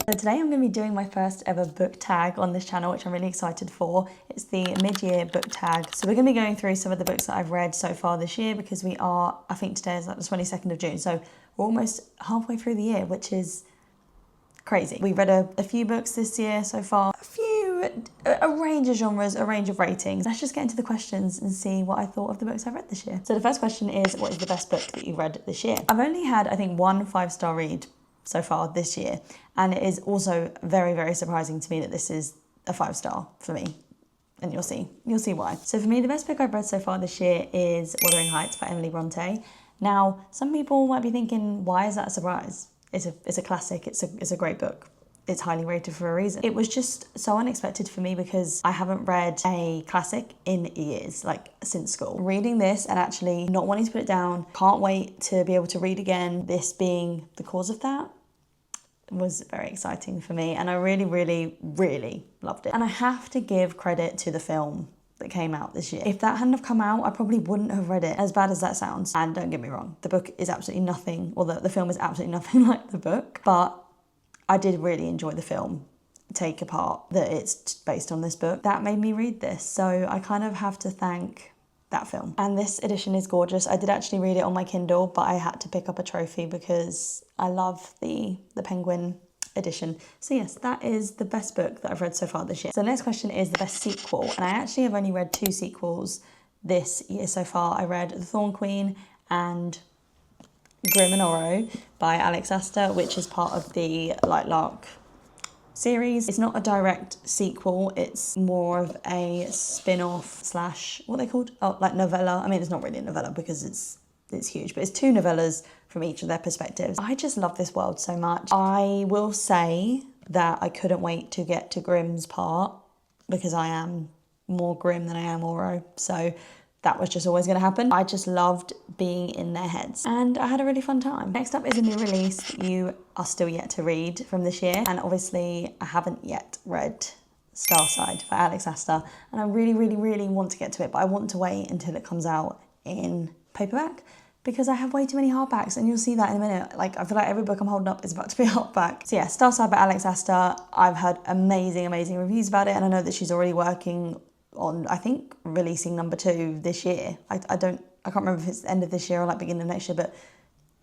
So today I'm going to be doing my first ever book tag on this channel, which I'm really excited for. It's the mid-year book tag. So we're going to be going through some of the books that I've read so far this year because we are, I think today is like the 22nd of June. So we're almost halfway through the year, which is crazy. We've read a few books this year so far, a range of genres, a range of ratings. Let's just get into the questions and see what I thought of the books I've read this year. So the first question is, what is the best book that you've read this year? I've only had, I think, one 5-star read so far this year, and it is also very, very surprising to me that this is a 5-star for me, and you'll see why. So for me, the best book I've read so far this year is Wuthering Heights by Emily Bronte. Now, some people might be thinking, why is that a surprise? It's a classic, it's a great book. It's highly rated for a reason. It was just so unexpected for me because I haven't read a classic in years, like since school. Reading this and actually not wanting to put it down, can't wait to be able to read again, this being the cause of that, was very exciting for me, and I really, really, really loved it. And I have to give credit to the film that came out this year. If that hadn't have come out, I probably wouldn't have read it, as bad as that sounds. And don't get me wrong, the book is absolutely nothing, or the film is absolutely nothing like the book, but I did really enjoy the film, take apart that it's based on this book. That made me read this, so I kind of have to thank that film. And this edition is gorgeous. I did actually read it on my Kindle, but I had to pick up a trophy because I love the Penguin edition. So yes, that is the best book that I've read so far this year. So the next question is the best sequel, and I actually have only read 2 sequels this year so far. I read The Thorn Queen and Grim and Oro by Alex Aster, which is part of the Light Lark series. It's not a direct sequel, it's more of a spin-off slash, what are they called? Oh, like novella. I mean, it's not really a novella because it's huge, but it's 2 novellas from each of their perspectives. I just love this world so much. I will say that I couldn't wait to get to Grimm's part because I am more Grimm than I am Oro, so that was just always going to happen. I just loved being in their heads and I had a really fun time. Next up is a new release that you are still yet to read from this year, and obviously I haven't yet read Starside by Alex Aster, and I really, really, really want to get to it, but I want to wait until it comes out in paperback because I have way too many hardbacks, and you'll see that in a minute. Like, I feel like every book I'm holding up is about to be a hardback. So yeah, Starside by Alex Aster. I've heard amazing, amazing reviews about it, and I know that she's already working on, I think, releasing number 2 this year. I can't remember if it's the end of this year or like beginning of next year, but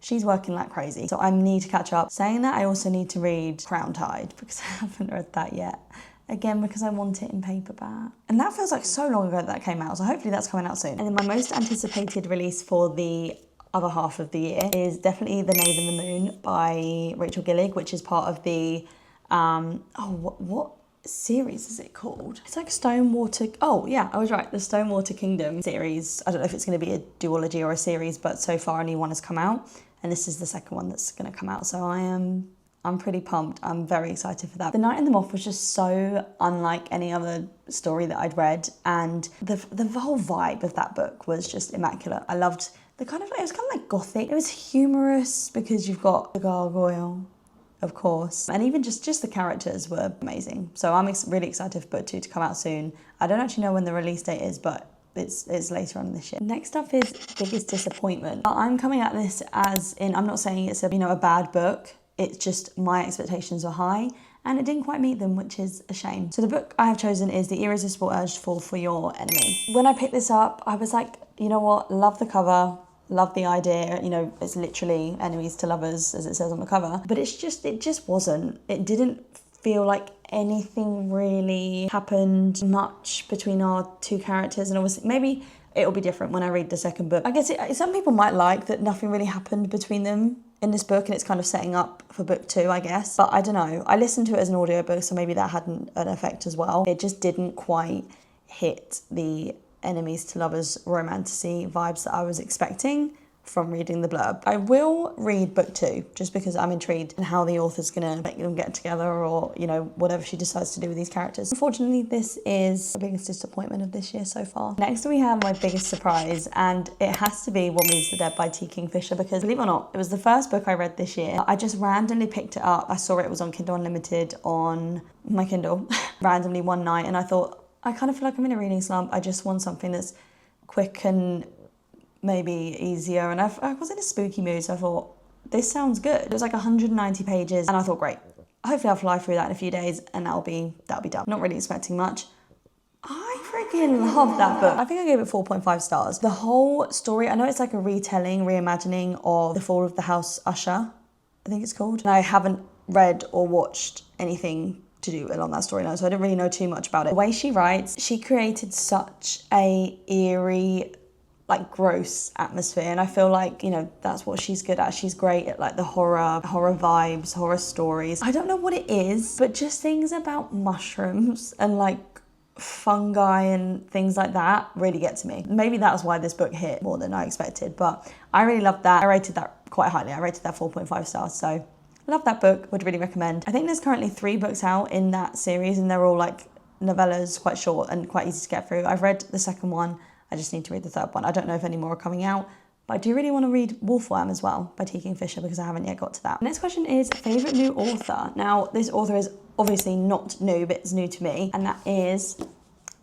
she's working like crazy. So I need to catch up. Saying that, I also need to read Crown Tide because I haven't read that yet. Again, because I want it in paperback. And that feels like so long ago that came out, so hopefully that's coming out soon. And then my most anticipated release for the other half of the year is definitely The Knave and the Moon by Rachel Gillig, which is part of the, what series is it called? It's like Stonewater, oh yeah, I was right, the Stonewater Kingdom series. I don't know if it's going to be a duology or a series, but so far only one has come out, and this is the second one that's going to come out, so I'm pretty pumped. I'm very excited for that. The Night and the Moth was just so unlike any other story that I'd read, and the whole vibe of that book was just immaculate. I loved the it was kind of like gothic. It was humorous because you've got the gargoyle, of course, and even just the characters were amazing. So I'm really excited for book 2 to come out soon. I don't actually know when the release date is, but it's later on this year. Next up is Biggest Disappointment. I'm coming at this as in, I'm not saying it's a bad book, it's just my expectations were high and it didn't quite meet them, which is a shame. So the book I have chosen is The Irresistible Urge to Fall for Your Enemy. When I picked this up, I was like, you know what, love the cover, love the idea, it's literally enemies to lovers, as it says on the cover, but it just wasn't. It didn't feel like anything really happened much between our 2 characters, and obviously maybe it'll be different when I read the second book. I guess some people might like that nothing really happened between them in this book, and it's kind of setting up for book 2, I guess, but I don't know. I listened to it as an audiobook, so maybe that had an effect as well. It just didn't quite hit the enemies to lovers romantasy vibes that I was expecting from reading the blurb. I will read book 2 just because I'm intrigued in how the author's gonna make them get together, or whatever she decides to do with these characters. Unfortunately, this is the biggest disappointment of this year so far. Next we have my biggest surprise, and it has to be What Moves the Dead by T. Kingfisher, because believe it or not, it was the first book I read this year. I just randomly picked it up. I saw it was on Kindle Unlimited on my Kindle randomly one night, and I thought, I kind of feel like I'm in a reading slump. I just want something that's quick and maybe easier, and I was in a spooky mood, so I thought, this sounds good. It was like 190 pages, and I thought, great, hopefully I'll fly through that in a few days and that'll be done. Not really expecting much. I freaking love that book. I think I gave it 4.5 stars. The whole story, I know it's like a retelling, reimagining of The Fall of the House Usher, I think it's called. And I haven't read or watched anything to do along that storyline, so I don't really know too much about it. The way she writes, she created such a eerie, like gross atmosphere, and I feel like, you know, that's what she's good at. She's great at like the horror vibes, horror stories. I don't know what it is, but just things about mushrooms and like fungi and things like that really get to me. Maybe that's why this book hit more than I expected, but I really loved that. I rated that quite highly. I rated that 4.5 stars, so love that book, would really recommend. I think there's currently 3 books out in that series and they're all like novellas, quite short and quite easy to get through. I've read the second one, I just need to read the third one. I don't know if any more are coming out, but I do really want to read Wolfworm as well by T. Kingfisher because I haven't yet got to that. Next question is favourite new author. Now, this author is obviously not new, but it's new to me, and that is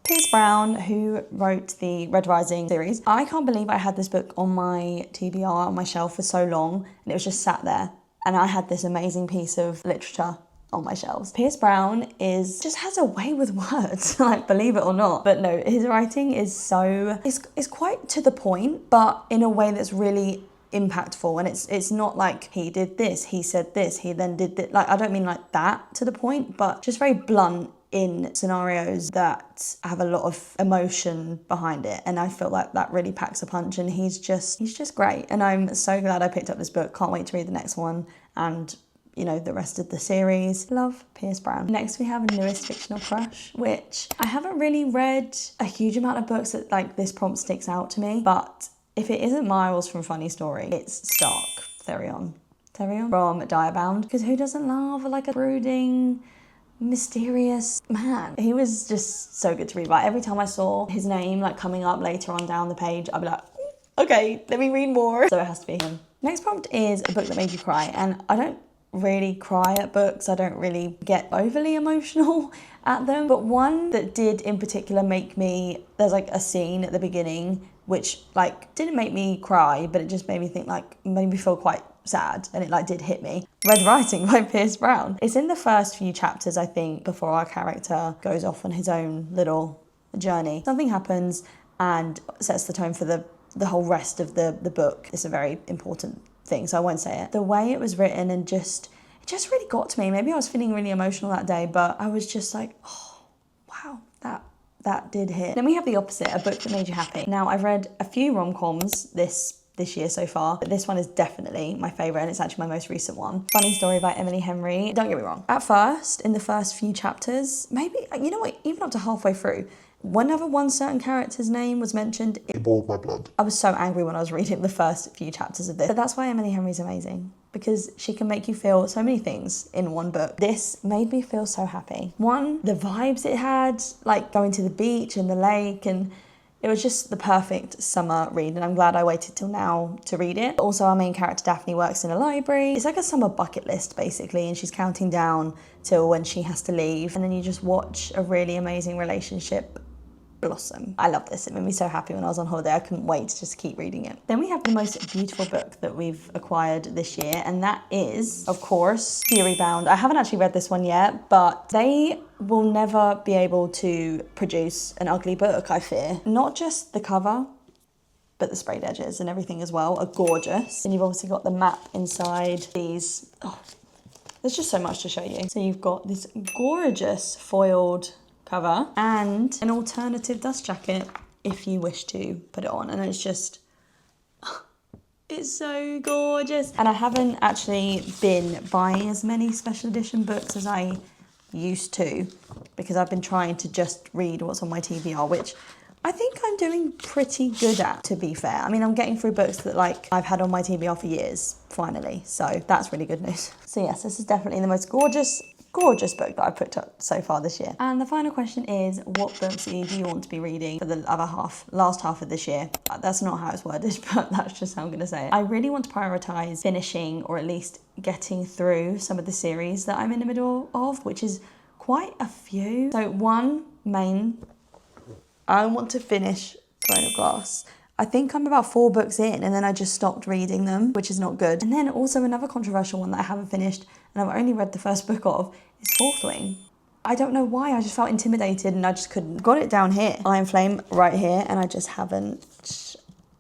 Pierce Brown, who wrote the Red Rising series. I can't believe I had this book on my TBR, on my shelf for so long, and it was just sat there. And I had this amazing piece of literature on my shelves. Pierce Brown just has a way with words, like believe it or not. But no, his writing is it's quite to the point, but in a way that's really impactful. And it's not like he did this, he said this, he then did this. Like, I don't mean like that to the point, but just very blunt in scenarios that have a lot of emotion behind it, and I feel like that really packs a punch, and he's just great. And I'm so glad I picked up this book. Can't wait to read the next one and, you know, the rest of the series. Love Pierce Brown. Next we have a newest fictional crush, which I haven't really read a huge amount of books that like this prompt sticks out to me, but if it isn't Miles from Funny Story, it's Stark Therion from Direbound, because who doesn't love like a brooding, mysterious man? He was just so good to read. Like every time I saw his name like coming up later on down the page, I'd be like, okay, let me read more. So it has to be him. Next prompt is a book that made you cry, and I don't really cry at books. I don't really get overly emotional at them, but one that did in particular make me, there's like a scene at the beginning which like didn't make me cry, but it just made me think, like made me feel quite sad, and it like did hit me. Red Rising by Pierce Brown. It's in the first few chapters, I think, before our character goes off on his own little journey. Something happens and sets the tone for the whole rest of the book. It's a very important thing, so I won't say it. The way it was written and it just really got to me. Maybe I was feeling really emotional that day, but I was just like, oh, wow, that did hit. Then we have the opposite, a book that made you happy. Now, I've read a few rom-coms this year so far, but this one is definitely my favourite, and it's actually my most recent one. Funny Story by Emily Henry. Don't get me wrong. At first, in the first few chapters, maybe, you know what, even up to halfway through, whenever one certain character's name was mentioned, it boiled my blood. I was so angry when I was reading the first few chapters of this. But that's why Emily Henry's amazing, because she can make you feel so many things in one book. This made me feel so happy. One, the vibes it had, like going to the beach and the lake, and it was just the perfect summer read, and I'm glad I waited till now to read it. Also, our main character Daphne works in a library. It's like a summer bucket list basically, and she's counting down till when she has to leave, and then you just watch a really amazing relationship blossom. I love this. It made me so happy when I was on holiday. I couldn't wait to just keep reading it. Then we have the most beautiful book that we've acquired this year, and that is, of course, Fury Bound. I haven't actually read this one yet, but they will never be able to produce an ugly book, I fear. Not just the cover, but the sprayed edges and everything as well are gorgeous. And you've obviously got the map inside these. Oh, there's just so much to show you. So you've got this gorgeous foiled cover and an alternative dust jacket if you wish to put it on, and it's just, it's so gorgeous. And I haven't actually been buying as many special edition books as I used to, because I've been trying to just read what's on my TBR, which I think I'm doing pretty good at, to be fair. I mean, I'm getting through books that like I've had on my TBR for years, finally, so that's really good news. So yes, this is definitely the most gorgeous book that I've picked up so far this year. And the final question is, what Bookstagram do you want to be reading for the last half of this year? That's not how it's worded, but that's just how I'm gonna say it. I really want to prioritize finishing, or at least getting through some of the series that I'm in the middle of, which is quite a few. So I want to finish Throne of Glass. I think I'm about 4 books in and then I just stopped reading them, which is not good. And then also another controversial one that I haven't finished and I've only read the first book of is Fourth Wing. I don't know why, I just felt intimidated and I just couldn't. Got it down here, Iron Flame right here, and I just haven't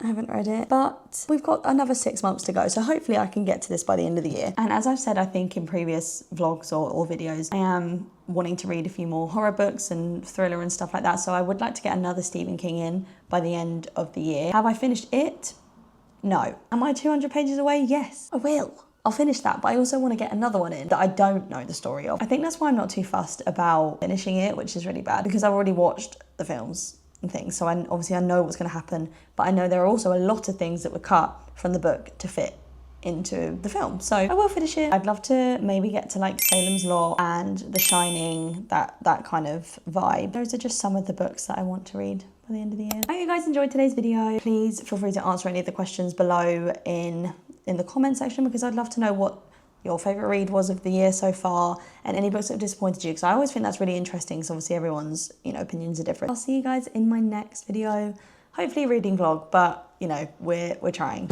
read it. But we've got another 6 months to go, so hopefully I can get to this by the end of the year. And as I've said, I think in previous vlogs or videos, I am wanting to read a few more horror books and thriller and stuff like that, so I would like to get another Stephen King in by the end of the year. Have I finished it? No. Am I 200 pages away? Yes, I will. I'll finish that, but I also want to get another one in that I don't know the story of. I think that's why I'm not too fussed about finishing it, which is really bad, because I've already watched the films and things, so obviously I know what's going to happen, but I know there are also a lot of things that were cut from the book to fit into the film, so I will finish it. I'd love to maybe get to like Salem's Lot and The Shining, that kind of vibe. Those are just some of the books that I want to read by the end of the year. I hope you guys enjoyed today's video. Please feel free to answer any of the questions below in the comment section, because I'd love to know what your favourite read was of the year so far and any books that have disappointed you, because I always think that's really interesting, because obviously everyone's, you know, opinions are different. I'll see you guys in my next video, hopefully a reading vlog, but you know, we're trying.